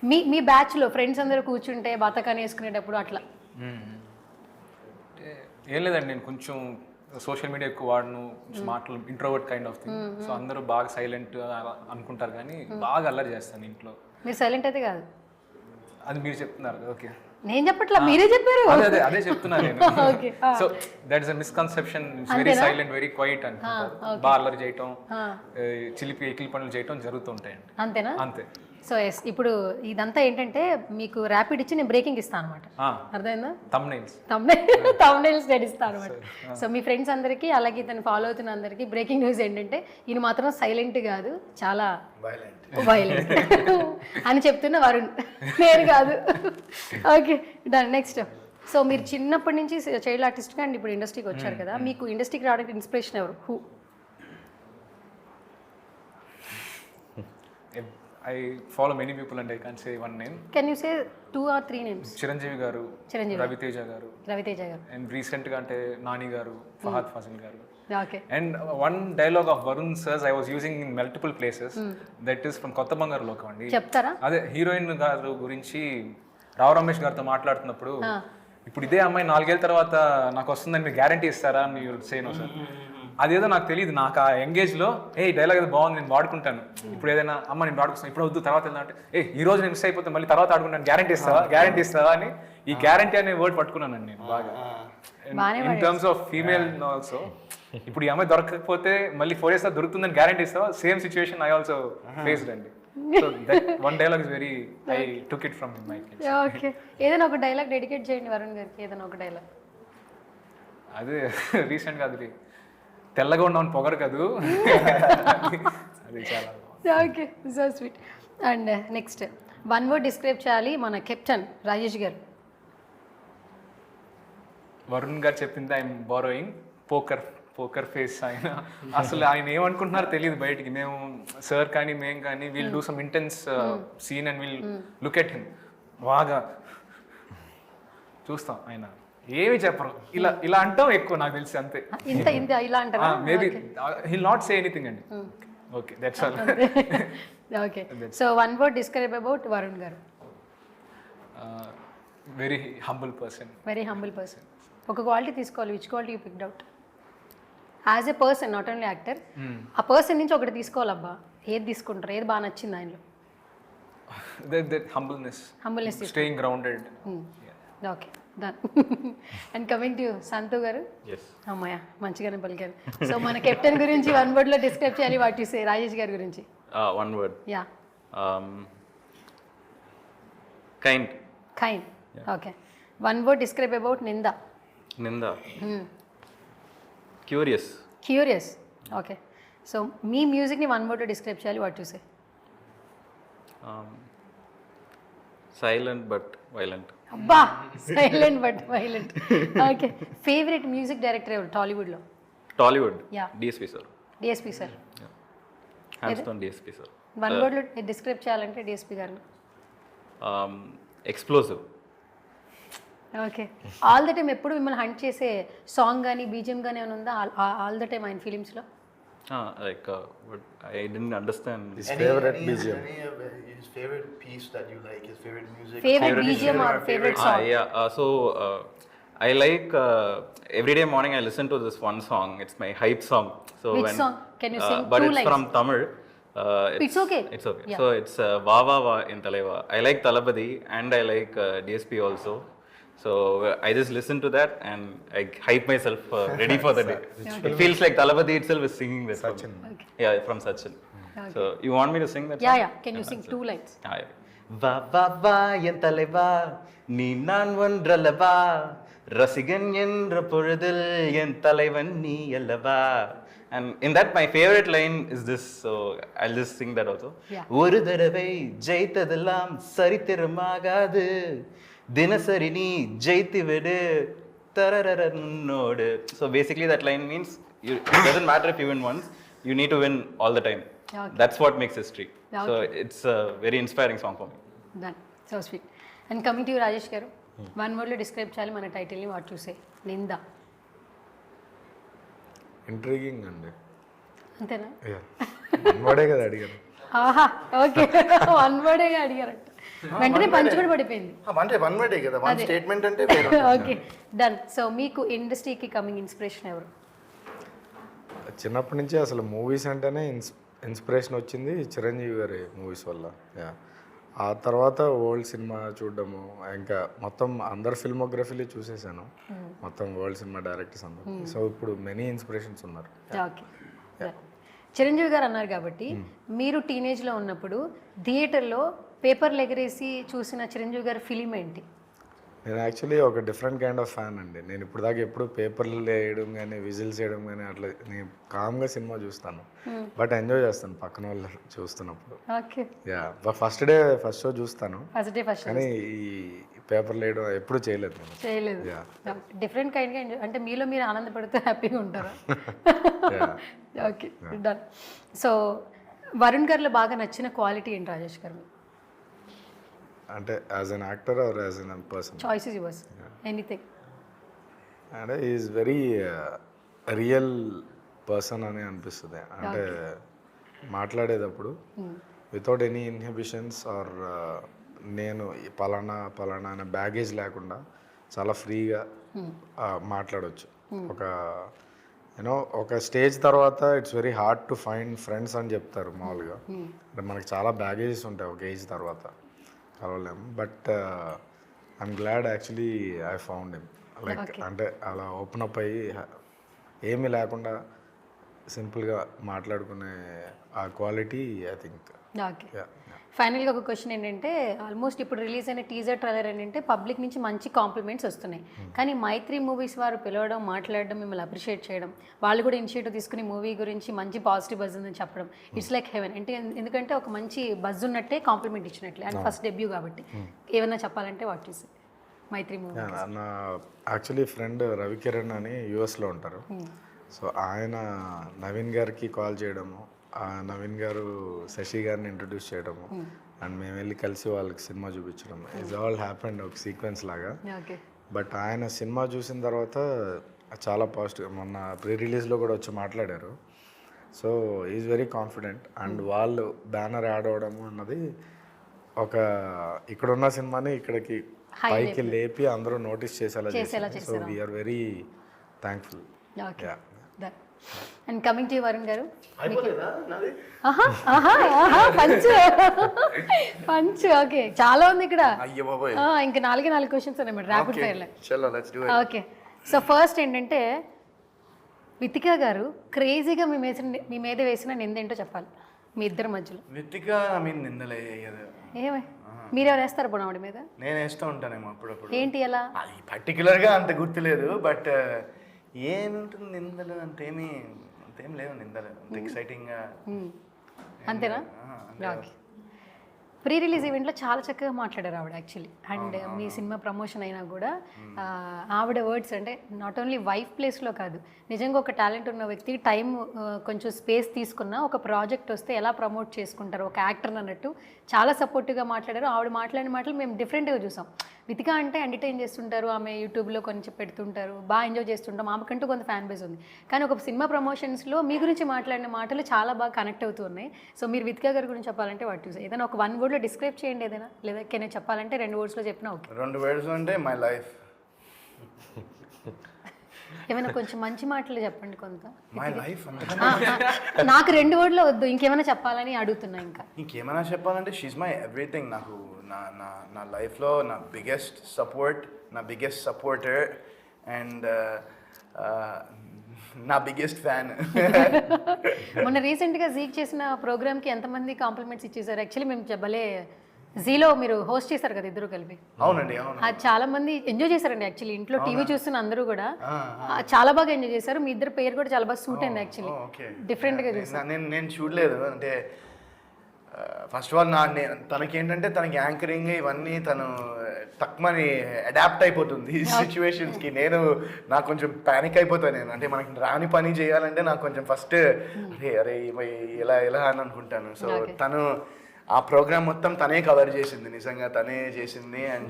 మీ బ్యాచ్లో ఫ్రెండ్స్ అందరూ కూర్చుంటే బతకాని వేసుకునేటప్పుడు అట్లా? ఏం లేదండి, నేను కొంచెం సోషల్ మీడియా ఎక్కువ వాడను, మాటలు introvert kind of thing. So అందరూ బాగా సైలెంట్ అనుకుంటారు, కానీ బాగా అల్లరి చేస్తాను ఇంట్లో. మీరు సైలెంట్ అయితే కాదు, అది మీరు చెప్తున్నారు. ఓకే, నేను చెప్పట్లా, మీరే చెప్పారు. అదే చెప్తున్నా నేను. So that is a misconception. Very silent, very quiet అనుకుంటారు. బాగా అల్లరి చేయటం, చిలిపి ఎకిలి పనులు చేయటం జరుగుతుంటాయండి. అంతేనా? అంతే. సో ఎస్, ఇప్పుడు ఇదంతా ఏంటంటే మీకు ర్యాపిడ్ ఇచ్చి నేను బ్రేకింగ్ ఇస్తాను అనమాట. అర్థమైందా? తమ్నైల్స్ నేను ఇస్తాను అనమాట. సో మీ ఫ్రెండ్స్ అందరికీ, అలాగే ఇతను ఫాలో అవుతున్న అందరికీ బ్రేకింగ్ న్యూస్ ఏంటంటే ఈయన మాత్రం సైలెంట్ కాదు, చాలా వైలెంట్ అని చెప్తున్న వరుణ్, నేను కాదు. Okay done. నెక్స్ట్, సో మీరు చిన్నప్పటి నుంచి చైల్డ్ ఆర్టిస్ట్గా అండ్ ఇప్పుడు ఇండస్ట్రీకి వచ్చారు కదా, మీకు ఇండస్ట్రీకి రావడానికి ఇన్స్పిరేషన్ ఎవరు? Who? I follow many people and I can't say one name. Can you say 2 or 3 names? Chiranjeevi గారు, రవితేజ గారు, అండ్ రీసెంట్ గా అంటే నాని గారు, ఫహద్ ఫాజిల్ గారు. Okay. And one dialogue of Varun sirs I was using in multiple places. That is from Kotta Bangaru Lokam andi. చెప్తారా? అదే heroine గారు గురించి రావు రమేష్ గారితో మాట్లాడుతున్నప్పుడు, ఇప్పుడు ఇదే అమ్మాయి 4 ఏళ్ళ తర్వాత నాకు వస్తుందని మీరు గ్యారంటీ ఇస్తారా అని సేను సార్. అదేదో నాకు తెలియదు, నాకు ఆ ఎంగేజ్లో ఏ డైలాగ్ ఏదో బాగుంది, నేను వాడుకుంటాను. ఇప్పుడు ఏదైనా అమ్మ నేను వాడుకుంటాను, ఇప్పుడు వద్దు తర్వాత వెళ్దాం అంటే, ఈ రోజు నేను మిస్ అయిపోతే మళ్ళీ తర్వాత ఆడుకుంటాను, గ్యారంటీ ఇస్తావా అని ఈ గ్యారంటీ అనే వర్డ్ పట్టుకున్నాను నేను బాగా. In terms of female also, ఇప్పుడు ఈ అమ్మాయి దొరకకపోతే మళ్ళీ 4 years దొరుకుతుందని గ్యారంటీ ఇస్తావా? Same situation I also faced అండి. So that one dialogue is very, I took it from my kids. Okay, ఏదైనా ఒక డైలాగ్ డెడికేట్ చేయండి వరుణ్ గారికి, ఏదైనా ఒక డైలాగ్. అదే రీసెంట్గా అది తెల్లగా ఉన్నామని పొగరు కదూ, అది చాలా. Okay, so sweet. And next, 1 word describe చేయాలి మన కెప్టెన్ రాజేష్ గారు. వరుణ్ గారు చెప్పింది ఐఎమ్ బారోయింగ్, పోకర్ ఫేస్. ఆయన అసలు ఆయన ఏమనుకుంటున్నారో తెలియదు బయటికి. మేము సార్ కానీ మేము కానీ will do some intense scene and will look at him, బాగా చూస్తాం. ఆయన ఏమి చెప్పరు, ఇలా అంటాం ఎక్కువ నాకు తెలిసి, అంతే. ఇలా అంటారా? Maybe he'll not say anything అండి. Okay, that's all. Okay, so 1 word describe about Varun garu. Very humble person. Very humble person. ఒక క్వాలిటీ తీసుకోవాలి, which quality you picked out as a person, not only actor. ఆ person నుంచి ఒకటి తీసుకోవాలబ్బా, ఏది తీసుకుంటారు, ఏది బాగా నచ్చింది ఆయనలో? Humbleness, humbleness. Staying grounded. Okay, done. And coming to Santhu garu. Yes. అమ్మాయ మంచిగానే పలికారు. సో మన కెప్టెన్ గురించి 1 word లో డిస్క్రైబ్ చేయాలి, వాట్ యు సే రాజేష్ గారి గురించి? 1 word. Yeah. Kind. Kind. Okay. 1 word describe about Ninda. Ninda. Curious. Curious. Okay. So మీ మ్యూజిక్ని 1 word లో డిస్క్రైబ్ చేయాలి, what you say? Silent but violent. అబ్బా, silent but violent. Okay. Favourite music director ఎవరు టాలీవుడ్లో? Tollywood. Yeah. DSP sir. DSP sir. Hands down DSP sir. 1 word లో describe చేయాలంటే DSP గారిని? Explosive. Okay. All the time ఎప్పుడు మిమ్మల్ని hunt చేసే song కానీ బీజిఎం కానీ ఏమైనా ఉందా ఆల్ ద టైమ్ ఆయన ఫిలిమ్స్లో? Like what I didn't understand. His favorite BGM. His favorite piece that you like, his favorite music. Favourite BGM or favourite song? Yeah. I like every day morning I listen to this one song. It's my hype song. So Which song? Can you sing but 2 it's lines? from Tamil. It's okay. It's okay. Yeah. So it's Va Va Va in Talaiva. I like Talabadi and I like DSP also. So I just listen to that and I hype myself ready for the day. It feels like Talabadi itself is singing that. Sachin. Okay. Yeah, from Sachin. So you want me to sing that? Yeah song? Yeah, can you sing 2 lines? வா வா வா என் தலைவா நீ நான் ஒன்றல்லவா ரசிகன் என்ற பொழுதில் என் தலைவன் நீ அல்லவா. And in that my favorite line is this, so I'll just sing that also. Yeah. ஒரு தடவை ஜெயித்ததெல்லாம் சரித்திரமாகாது, தினசரி நீ ஜெயித்து விடு தரரரன்னோடு. So basically that line means it doesn't matter if you win once, you need to win all the time. Okay. That's what makes history. Okay. So it's a very inspiring song for me. Done. So sweet. And coming to Rajesh గారు, 1 word లో describe చేయాలి మన టైటిల్ని, what you సే? నింద. Intriguing అండి. అంతేనా? వన్వర్డే కదా అడిగారు. ఆహా, ఓకే. 1 word అడిగారంట, వెంటనే పంచి కూడా పడిపోయింది. అంటే 1 word కదా, వన్ స్టేట్మెంట్ అంటే వేరే. Okay, done. సో మీకు ఇండస్ట్రీకి కమింగ్ ఇన్స్పిరేషన్ ఎవరు? చిన్నప్పటి నుంచి అసలు మూవీస్ అంటేనే ఇన్స్పిరేషన్ వచ్చింది చిరంజీవి గారి మూవీస్ వల్ల. యా. ఆ తర్వాత వరల్డ్ సినిమా చూడడము, ఇంకా మొత్తం అందరు ఫిల్మోగ్రఫీలు చూసేసాను, మొత్తం వరల్డ్ సినిమా డైరెక్టర్స్ అందరూ. సో ఇప్పుడు మెనీ ఇన్స్పిరేషన్స్ ఉన్నారు. ఓకే. చిరంజీవి గారు అన్నారు కాబట్టి, మీరు టీనేజ్లో ఉన్నప్పుడు థియేటర్లో పేపర్లు ఎగరేసి చూసిన చిరంజీవి గారి ఫిలిం ఏంటి? నేను యాక్చువల్లీ ఒక డిఫరెంట్ కైండ్ ఆఫ్ ఫ్యాన్ అండి. నేను ఇప్పుడు దాకా ఎప్పుడు పేపర్లు వేయడం కానీ విజిల్స్ చేయడం కానీ అట్లా, నేను కామ్గా సినిమా చూస్తాను, బట్ ఎంజాయ్ చేస్తాను పక్కన వాళ్ళు చూస్తున్నప్పుడు. ఓకే. యా, ఫస్ట్ షో చూస్తాను, ఫస్ట్ డే ఫస్ట్ కానీ ఈ పేపర్లు వేయడం ఎప్పుడు చేయలేదు నేను. చేయలేదు. డిఫరెంట్ కైండ్గా ఎంజాయ్, అంటే మీలో మీరు ఆనందపడుతూ హ్యాపీగా ఉంటారా? Okay, done. సో వరుణ్ గారిలో బాగా నచ్చిన క్వాలిటీ ఏంటి రాజేష్ గారు? అంటే as an actor are as an person? Choice is yours, anything. అంటే ఈజ్ వెరీ రియల్ పర్సన్ అని అనిపిస్తుంది. అంటే మాట్లాడేటప్పుడు వితౌట్ ఎనీ ఇన్హిబిషన్స్ ఆర్ నేను పలానా అనే బ్యాగేజ్ లేకుండా చాలా ఫ్రీగా మాట్లాడవచ్చు. ఒక స్టేజ్ తర్వాత it's very hard to find friends అని చెప్తారు మామూలుగా. అంటే మనకి చాలా బ్యాగేజెస్ ఉంటాయి ఒక ఏజ్ తర్వాత, కలవలేము. But I'm glad actually I found him. Like అంటే అలా ఓపెన్ అప్ అయ్యి ఏమీ లేకుండా సింపుల్గా మాట్లాడుకునే ఆ క్వాలిటీ ఐ థింక్. ఓకే. ఫైనల్గా ఒక క్వశ్చన్ ఏంటంటే, ఆల్మోస్ట్ ఇప్పుడు రిలీజ్ అయిన టీజర్ ట్రైలర్ ఏంటంటే పబ్లిక్ నుంచి మంచి కాంప్లిమెంట్స్ వస్తున్నాయి, కానీ మైత్రి మూవీస్ వారు పిలవడం, మాట్లాడడం, మిమ్మల్ని అప్రిషియేట్ చేయడం, వాళ్ళు కూడా ఇనిషియేటివ్ తీసుకుని మూవీ గురించి మంచి పాజిటివ్ బజ్ ఉందని చెప్పడం, ఇట్స్ లైక్ హెవెన్. అంటే ఎందుకంటే ఒక మంచి బజ్ ఉన్నట్టే కాంప్లిమెంట్ ఇచ్చినట్లే, అండ్ ఫస్ట్ డెబ్యూ కాబట్టి. ఏమన్నా చెప్పాలంటే వాట్ ఈస్ మైత్రి మూవీ? నా యాక్చువల్లీ ఫ్రెండ్ రవికిరణ్ అని యూఎస్లో ఉంటారు. సో ఆయన నవీన్ గారికి కాల్ చేయడము, నవీన్ గారు శశి గారిని ఇంట్రడ్యూస్ చేయడము, అండ్ మేము వెళ్ళి కలిసి వాళ్ళకి సినిమా చూపించడం, ఇట్స్ ఆల్ హ్యాపెండ్ ఒక సీక్వెన్స్ లాగా. బట్ ఆయన సినిమా చూసిన తర్వాత చాలా పాజిటివ్, మొన్న ప్రీ రిలీజ్లో కూడా వచ్చి మాట్లాడారు. So is very confident. And వాళ్ళు బ్యానర్ యాడ్ అవ్వడము అన్నది ఇక్కడున్న సినిమాని ఇక్కడికి పైకి లేపి అందరూ నోటీస్ చేసేలా చేసేలా చేశారు. So we're very thankful. Okay and coming to Varun garu. Punch okay చాలా ఉంది ఇక్కడ. ఇంకా 4 క్వశ్చన్స్ అన్నమాట rapid fire. Okay so first ఏంటంటే వితికా గారు క్రేజీగా మీ మీద వేసిన నిందేంటో చెప్పాలి మీ ఇద్దరి మధ్యలో. వితికా మీద నిందలే ఏమే మీరెవరు వేస్తారు పోనీ ఆవిడ మీద? నేను వేస్తూ ఉంటానేమో అప్పుడప్పుడు. ఏంటి ఎలా? అది పర్టికులర్గా అంత గుర్తులేదు, బట్ ఏముంటుంది నిందలు అంతేం లేవు. నిందలు అంత ఎక్సైటింగ్గా అంతేనా? ఓకే ప్రీ రిలీజ్ ఈవెంట్లో చాలా చక్కగా మాట్లాడారు ఆవిడ actually. And me cinema promotion అయినా కూడా ఆవిడ వర్డ్స్ అంటే నాట్ ఓన్లీ వైఫ్ ప్లేస్లో కాదు, నిజంగా ఒక టాలెంట్ ఉన్న వ్యక్తికి టైం కొంచెం స్పేస్ తీసుకున్న ఒక ప్రాజెక్ట్ వస్తే ఎలా ప్రమోట్ చేసుకుంటారు ఒక యాక్టర్ అన్నట్టు చాలా సపోర్టివ్గా మాట్లాడారు. ఆవిడ మాట్లాడిన మాటలు మేము డిఫరెంట్గా చూసాం. వితికా అంటే ఎంటర్టైన్ చేస్తుంటారు, ఆమె యూట్యూబ్లో కొంచెం పెడుతుంటారు, బాగా ఎంజాయ్ చేస్తుంటాం, ఆమెకంటూ కొంత ఫ్యాన్ బేస్ ఉంది. కానీ ఒక సినిమా ప్రమోషన్స్లో మీ గురించి మాట్లాడిన మాటలు చాలా బాగా కనెక్ట్ అవుతూ ఉన్నాయి. సో మీరు వితికా గారి గురించి చెప్పాలంటే వాట్ యూస్ ఏదైనా ఒక 1 wordలో డిస్క్రైబ్ చేయండి ఏదైనా, లేదా నేను చెప్పాలంటే 2 wordsలో చెప్పినా ఓకే. 2 words అంటే మై లైఫ్. ఏమైనా కొంచెం మంచి మాటలు చెప్పండి కొంత. మై లైఫ్ నాకు 2 wordలో వద్దు, ఇంకేమైనా చెప్పాలని అడుగుతున్నా. ఇంకా ఇంకేమైనా చెప్పాలంటే షీఈ్ మై ఎవ్రీథింగ్. నాకు నా లైఫ్లో నా బిగ్గెస్ట్ సపోర్టర్ అండ్ నా బిగ్గెస్ట్ ఫ్యాన్. మొన్న రీసెంట్గా జీక్ చేసిన ప్రోగ్రామ్కి ఎంతమంది కాంప్లిమెంట్స్ ఇచ్చేసారు. యాక్చువల్లీ మేము చెప్పలే జీలో మీరు హోస్ట్ చేశారు కదా ఇద్దరు కలిపి. అవునండి అవును. అది చాలా మంది ఎంజాయ్ చేశారండి యాక్చువల్లీ. ఇంట్లో టీవీ చూస్తున్న అందరూ కూడా చాలా బాగా ఎంజాయ్ చేశారు. మీ ఇద్దరు పేరు కూడా చాలా బాగా సూట్ అయింది యాక్చువల్లీ. డిఫరెంట్గా చూసాను. నేను చూడలేదు. అంటే ఫస్ట్ ఆఫ్ ఆల్ తనకేంటంటే తనకి యాంకరింగ్ ఇవన్నీ తను తక్కువని అడాప్ట్ అయిపోతుంది ఈ సిచ్యువేషన్స్కి. నాకు కొంచెం ప్యానిక్ అయిపోతాను నేను. అంటే మనకి రాని పని చేయాలంటే నాకు కొంచెం ఫస్ట్ అరే ఎలా అని అనుకుంటాను. సో తను ఆ ప్రోగ్రామ్ మొత్తం తనే కవర్ చేసింది, నిజంగా తనే చేసింది. And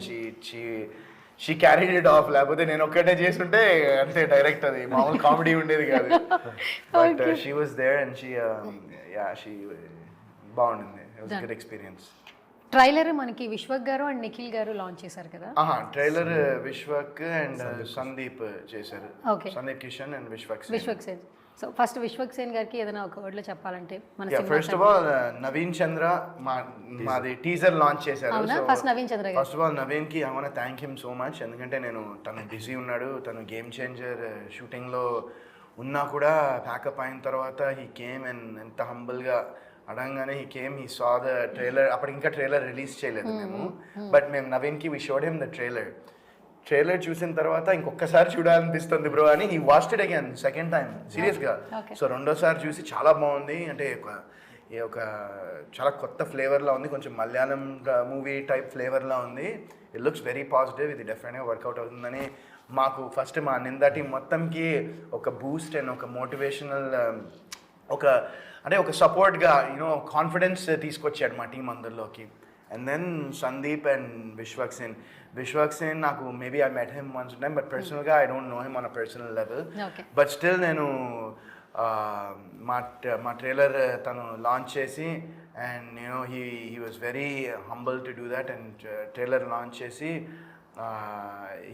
she carried it of. లేకపోతే నేను ఒక్కటే చేస్తుంటే అంతే డైరెక్ట్ అది మామూలు కామెడీ ఉండేది కాదు. But she was there and she బాగుండింది. It was good experience. Trailer మనకి విశ్వక్ గారు అండ్ నిఖిల్ గారు లాంచ్ చేశారు కదా. ట్రైలర్ విశ్వక్ అండ్ సందీప్ చేశారు. Okay Sandeep Kishan and Vishwak Sen. So first Vishwak Sen గారికి ఏదైనా ఒక వర్డ్లో చెప్పాలంటే మన ఫస్ట్ ఆఫ్ ఆల్ నవీన్ చంద్ర మాది టీజర్ లాంచ్ చేశారు. ఫస్ట్ నవీన్ చంద్ర గారు. ఫస్ట్ ఆఫ్ ఆల్ నవీన్ కి I want to thank him so much. ఎందుకంటే తను బిజీ ఉన్నాడు, తను గేమ్ చేంజర్ షూటింగ్లో ఉన్నా కూడా ప్యాకప్ అయిన తర్వాత హీ కేమ్ అండ్ ఎంత హంబుల్గా అడగంగానే హీ సా ద ట్రైలర్. అప్పటికి ఇంకా ట్రైలర్ రిలీజ్ చేయలేదు మేము, బట్ మేము నవీన్కి వి షోడ్ హిమ్ ద ట్రైలర్ చూసిన తర్వాత ఇంకొకసారి చూడాలనిపిస్తుంది బ్రో అని he watched it again second time సీరియస్గా. సో రెండోసారి చూసి చాలా బాగుంది. అంటే ఒక చాలా కొత్త ఫ్లేవర్లా ఉంది, కొంచెం మలయాళం మూవీ టైప్ ఫ్లేవర్లా ఉంది. It looks very positive. ఇది డెఫినెట్గా వర్కౌట్ అవుతుందని మాకు ఫస్ట్ మా నిందా టీం మొత్తంకి ఒక బూస్ట్ అండ్ ఒక మోటివేషనల్ ఒక సపోర్ట్గా కాన్ఫిడెన్స్ తీసుకొచ్చాడు మా టీం అందరిలోకి. And then Sandeep and Vishwak Sen నాకు maybe I met him once time, but పర్సనల్గా I don't know him on a personal level. But still నేను మా ట్రైలర్ తను లాంచ్ చేసి and he was very humble to do that. And trailer launch చేసి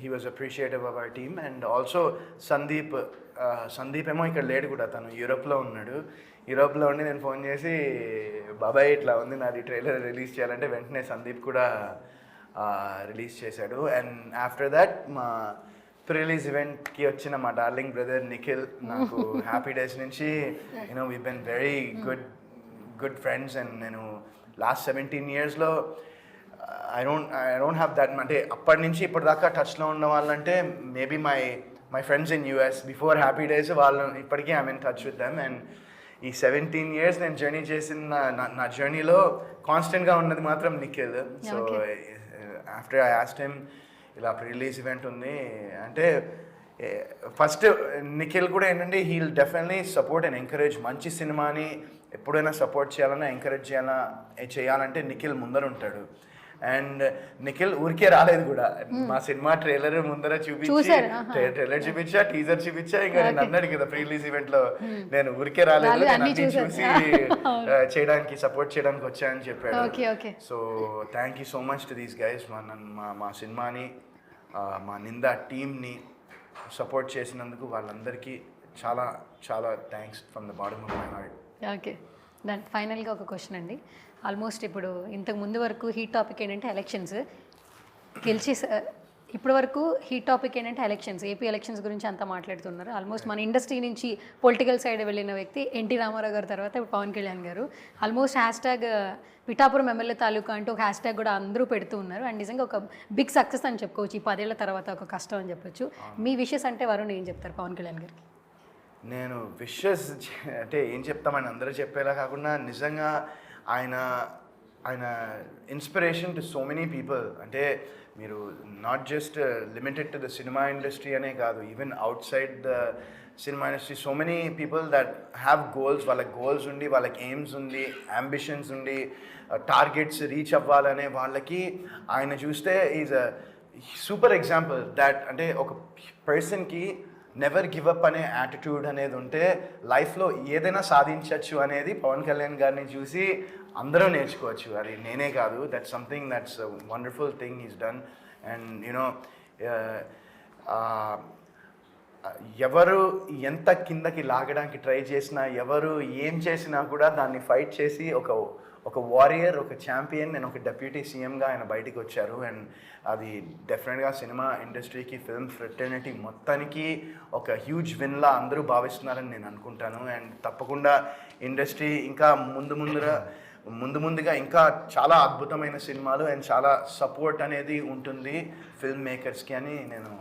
he was appreciative of our team. And also Sandeep ఏమో ఇక్కడ లేడు కూడా, తను యూరోప్లో ఉండి నేను ఫోన్ చేసి బాబాయ్ ఇట్లా ఉంది నాది ట్రైలర్ రిలీజ్ చేయాలంటే వెంటనే సందీప్ కూడా రిలీజ్ చేశాడు. అండ్ ఆఫ్టర్ దాట్ మా ప్రీ-రిలీజ్ ఈవెంట్కి వచ్చిన మా డార్లింగ్ బ్రదర్ నిఖిల్ నాకు హ్యాపీ డేస్ నుంచి we been very good friends. And నేను లాస్ట్ 17 yearsలో ఐ డోంట్ హ్యావ్ దట్. అంటే అప్పటి నుంచి ఇప్పటిదాకా టచ్లో ఉన్న వాళ్ళంటే maybe my friends in US before Happy Days, వాళ్ళు ఇప్పటికీ I'm in touch with them. And ఈ 17 years నేను జర్నీ చేసిన నా జర్నీలో కాన్స్టెంట్గా ఉన్నది మాత్రం Nikhil. So after I asked him ఇలా రిలీజ్ ఈవెంట్ ఉంది అంటే, ఫస్ట్ నిఖిల్ కూడా ఏంటంటే heal definitely support and encourage. మంచి సినిమాని ఎప్పుడైనా సపోర్ట్ చేయాలన్నా ఎంకరేజ్ చేయాలంటే నిఖిల్ ముందర ఉంటాడు. అండ్ నిఖిల్ ఊరికే రాలేదు కూడా, మా సినిమా ట్రైలర్ ముందర చూపించి ట్రైలర్ చూపించా, టీజర్ చూపించా, ఇంకా నేను అన్నాడు కదా ప్రీ రిలీజ్ ఈవెంట్ లో నేను ఊరికే రాలేదు, నేను అన్ని చూసి చేయడానికి సపోర్ట్ చేయడానికి వచ్చానని చెప్పాడు. So thank you so much to these guys. మా సినిమాని మా నిందా టీమ్ని సపోర్ట్ చేసినందుకు వాళ్ళందరికీ చాలా చాలా thanks from the bottom of my heart. Okay, దాని ఫైనల్గా ఒక క్వశ్చన్ అండి. ఆల్మోస్ట్ ఇప్పుడు ఇంతకు ముందు వరకు హీట్ టాపిక్ ఏంటంటే ఎలక్షన్స్ గెలిచి ఇప్పటి వరకు హీట్ టాపిక్ ఏంటంటే ఎలక్షన్స్, ఏపీ ఎలక్షన్స్ గురించి అంతా మాట్లాడుతున్నారు. ఆల్మోస్ట్ మన ఇండస్ట్రీ నుంచి పొలిటికల్ సైడ్ వెళ్ళిన వ్యక్తి ఎన్టీ రామారావు గారి తర్వాత ఇప్పుడు పవన్ కళ్యాణ్ గారు. ఆల్మోస్ట్ హ్యాష్ట్యాగ్ పిఠాపురం ఎమ్మెల్యే తాలూకా అంటూ ఒక హ్యాష్ట్యాగ్ కూడా అందరూ పెడుతూ ఉన్నారు. అండ్ నిజంగా ఒక బిగ్ సక్సెస్ అని చెప్పుకోవచ్చు ఈ 10 ఏళ్ల తర్వాత, ఒక కష్టం అని చెప్పొచ్చు. మీ విషెస్ అంటే వరుణ్ ఏం చెప్తారు పవన్ కళ్యాణ్ గారికి? నేను విషెస్ అంటే ఏం చెప్తామని అందరూ చెప్పేలా కాకుండా నిజంగా ఆయన inspiration to so many people. అంటే మీరు not just limited to the cinema industry అనే కాదు, even out side the cinema industry so many people that have goals, వాళ్ళకి గోల్స్ ఉండి, వాళ్ళకి ఎయిమ్స్ ఉంది, అంబిషన్స్ ఉండి, టార్గెట్స్ రీచ్ అవ్వాలనే వాళ్ళకి ఆయన చూస్తే is a super example that. అంటే ఒక పర్సన్కి నెవర్ గివ్ అప్ అనే యాటిట్యూడ్ అనేది ఉంటే లైఫ్లో ఏదైనా సాధించవచ్చు అనేది పవన్ కళ్యాణ్ గారిని చూసి అందరూ నేర్చుకోవచ్చు. అది నేనే కాదు, that's something that's wonderful thing is done. And you know ఎవరు ఎంత కిందకి లాగడానికి ట్రై చేసినా, ఎవరు ఏం చేసినా కూడా దాన్ని ఫైట్ చేసి ఒక వారియర్, ఒక ఛాంపియన్ అండ్ ఒక డెప్యూటీ సీఎంగా ఆయన బయటికి వచ్చారు. అండ్ అది డెఫినెట్గా సినిమా ఇండస్ట్రీకి, ఫిల్మ్ ఫ్రెటర్నిటీ మొత్తానికి ఒక హ్యూజ్ విన్లా అందరూ భావిస్తున్నారని నేను అనుకుంటాను. అండ్ తప్పకుండా ఇండస్ట్రీ ఇంకా ముందుగా ఇంకా చాలా అద్భుతమైన సినిమాలు అండ్ చాలా సపోర్ట్ అనేది ఉంటుంది ఫిల్మ్ మేకర్స్కి అని నేను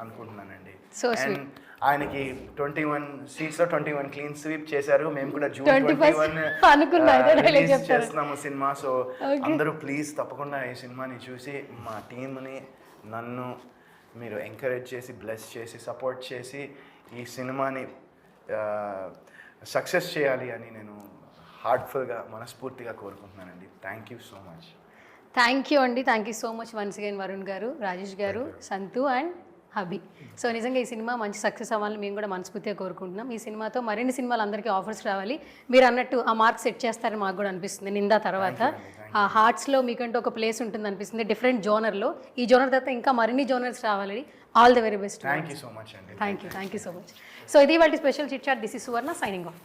అనుకుంటున్నానండి. అండ్ ఆయనకి 21 సీట్స్లో 21 క్లీన్ స్వీప్ చేశారు. మేము కూడా జూన్ 21 రిలీజ్ చేస్తున్నాము సినిమా. సో అందరూ ప్లీజ్ తప్పకుండా ఈ సినిమాని చూసి మా టీంని, నన్ను మీరు ఎంకరేజ్ చేసి, బ్లెస్ చేసి, సపోర్ట్ చేసి ఈ సినిమాని సక్సెస్ చేయాలి అని నేను హార్ట్ఫుల్గా, మనస్ఫూర్తిగా కోరుకుంటున్నానండి. Thank you so much. Thank you అండి. Thank you so much once again Varun garu, Rajesh గారు, సంతు అండ్ హబీ. సో నిజంగా ఈ సినిమా మంచి సక్సెస్ అవ్వాలని మేము కూడా మనస్ఫూర్తిగా కోరుకుంటున్నాం. ఈ సినిమాతో మరిన్ని సినిమాలు అందరికీ ఆఫర్స్ రావాలి. మీరు అన్నట్టు ఆ మార్క్ సెట్ చేస్తారని మాకు కూడా అనిపిస్తుంది. నిందా తర్వాత ఆ హార్ట్స్లో మీకంటూ ఒక ప్లేస్ ఉంటుంది అనిపిస్తుంది, డిఫరెంట్ జోనర్లో. ఈ జోనర్ తర్వాత ఇంకా మరిన్ని జోనర్స్ రావాలి. All the very best. Thank you so much అండి. Thank you so much. So ఇది వాళ్ళ special chit chat. This is Suvarna signing of.